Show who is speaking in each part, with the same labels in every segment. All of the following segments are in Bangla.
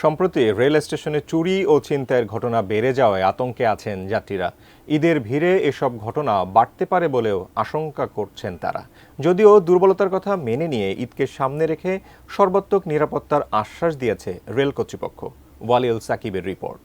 Speaker 1: সম্প্রতি রেল স্টেশনে চুরি ও ছিনতাইয়ের ঘটনা বেড়ে যাওয়ায় আতঙ্কে আছেন যাত্রীরা। ঈদের ভিড়ে এসব ঘটনা বাড়তে পারে বলেও আশঙ্কা করছেন তারা। যদিও দুর্বলতার কথা মেনে নিয়ে ঈদকে সামনে রেখে সর্বাত্মক নিরাপত্তার আশ্বাস দিয়েছে রেল কর্তৃপক্ষ। ওয়ালিউল সাকিবের রিপোর্ট।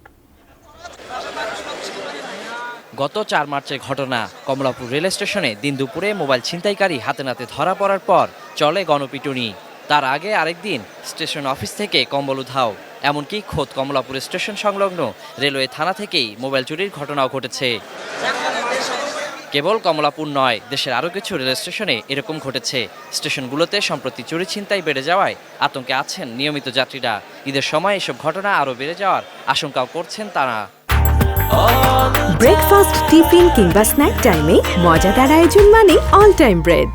Speaker 2: গত ৪ মার্চের ঘটনা। কমলাপুর রেল স্টেশনে দিন দুপুরে মোবাইল ছিনতাইকারী হাতে নাতে ধরা পড়ার পর চলে গণপিটুনি। তার আগে আরেকদিন স্টেশন অফিস থেকে কম্বল উধাও। এমনকি খোদ কমলাপুর স্টেশন সংলগ্ন রেলওয়ে থানা থেকেই মোবাইল চুরির ঘটনাও ঘটেছে। কেবল কমলাপুর নয়, দেশের আরও কিছু রেল স্টেশনে এরকম ঘটেছে। স্টেশনগুলোতে সম্প্রতি চুরি ছিনতাই বেড়ে যাওয়ায় আতঙ্কে আছেন নিয়মিত যাত্রীরা। ঈদের সময় এসব ঘটনা আরও বেড়ে যাওয়ার আশঙ্কাও করছেন তারা।
Speaker 3: ব্রেকফাস্ট, টিফিন কিংবা স্ন্যাক টাইমে মজাদার আয়োজন মানে অল টাইম ব্রেড।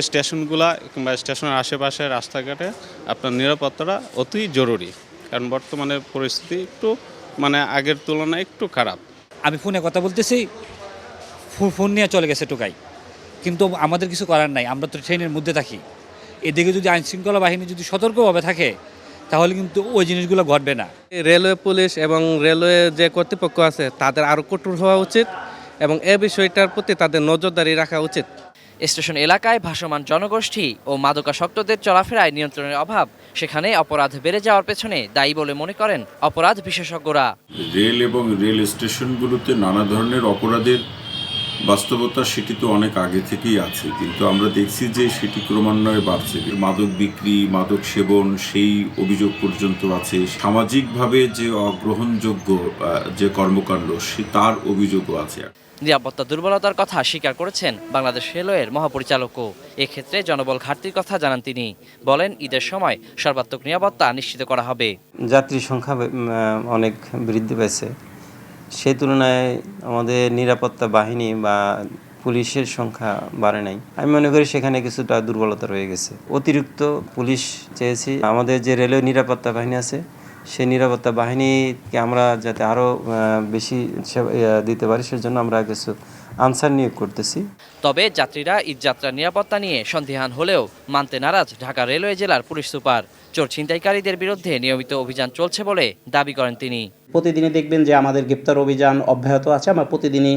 Speaker 4: স্টেশনগুলো কিংবা স্টেশনের আশেপাশে রাস্তাঘাটে আপনার নিরাপত্তাটা অতি জরুরি, কারণ বর্তমানে পরিস্থিতি একটু আগের তুলনায় একটু খারাপ।
Speaker 5: আমি ফোনে কথা বলতেছি, ফোন নিয়ে চলে গেছে টোকাই, কিন্তু আমাদের কিছু করার নাই, আমরা তো ট্রেনের মধ্যে থাকি। এদিকে যদি আইনশৃঙ্খলা বাহিনী যদি সতর্কভাবে থাকে তাহলে কিন্তু ওই জিনিসগুলো ঘটবে না।
Speaker 6: রেলওয়ে পুলিশ এবং রেলওয়ে যে কর্তৃপক্ষ আছে তাদের আরও কঠোর হওয়া উচিত এবং এ বিষয়টার প্রতি তাদের নজরদারি রাখা উচিত।
Speaker 2: স্টেশন এলাকায় ভাসমান জনগোষ্ঠী ও মাদকাসক্তদের চলাফেরায় নিয়ন্ত্রণের অভাব, সেখানে অপরাধ বেড়ে যাওয়ার পেছনে দায়ী বলে মনে করেন অপরাধ বিশেষজ্ঞরা।
Speaker 7: রেল এবং রেল স্টেশনগুলোতে নানা ধরনের অপরাধের বাস্তবতা সেটি তো অনেক আগে থেকেই আছে, কিন্তু আমরা দেখছি যে সেটি ক্রমান্বয়ে বাড়ছে। মাদক বিক্রি, মাদক সেবন, সেই অভিযোগ পর্যন্ত আছে। সামাজিকভাবে যে অগ্রহণযোগ্য যে কর্মকাণ্ড তার অভিযোগও আছে।
Speaker 2: নিরাপত্তা দুর্বলতার কথা স্বীকার করেছেন বাংলাদেশ রেলওয়ের মহাপরিচালকও। এক্ষেত্রে জনবল ঘাটতির কথা জানান তিনি। বলেন, ঈদের সময় সর্বাত্মক নিরাপত্তা নিশ্চিত করা হবে।
Speaker 8: যাত্রীর সংখ্যা অনেক বৃদ্ধি পেয়েছে, সেই তুলনায় আমাদের নিরাপত্তা বাহিনী বা পুলিশের সংখ্যা বাড়ে নাই। আমি মনে করি সেখানে কিছুটা দুর্বলতা রয়ে গেছে। অতিরিক্ত পুলিশ চেয়েছি। আমাদের যে রেলওয়ে নিরাপত্তা বাহিনী আছে সেই নিরাপত্তা বাহিনীকে আমরা যাতে আরও বেশি দিতে পারি, সেজন্য আমরা কিছু আনসার নিয়োগ করতেছি।
Speaker 2: তবে যাত্রীরা ঈদযাত্রার নিরাপত্তা নিয়ে সন্দিহান হলেও মানতে নারাজ ঢাকা রেলওয়ে জেলার পুলিশ সুপার। চোর ছিনতাইকারীদের বিরুদ্ধে নিয়মিত অভিযান চলছে বলে দাবি করেন তিনি।
Speaker 9: প্রতিদিনই দেখবেন যে আমাদের গ্রেপ্তার অভিযান অব্যাহত আছে। আমরা প্রতিদিনই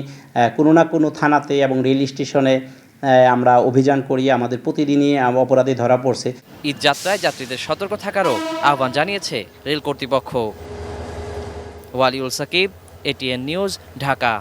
Speaker 9: কোনো না কোনো থানাতে এবং রেল স্টেশনে আমরা অভিযান করি। আমাদের প্রতিদিনই অপরাধী ধরা পড়ছে।
Speaker 2: ঈদযাত্রায় যাত্রীদের সতর্ক থাকারও আহ্বান জানিয়েছে রেল কর্তৃপক্ষ। Waliul Sakib, ATN News, Dhaka.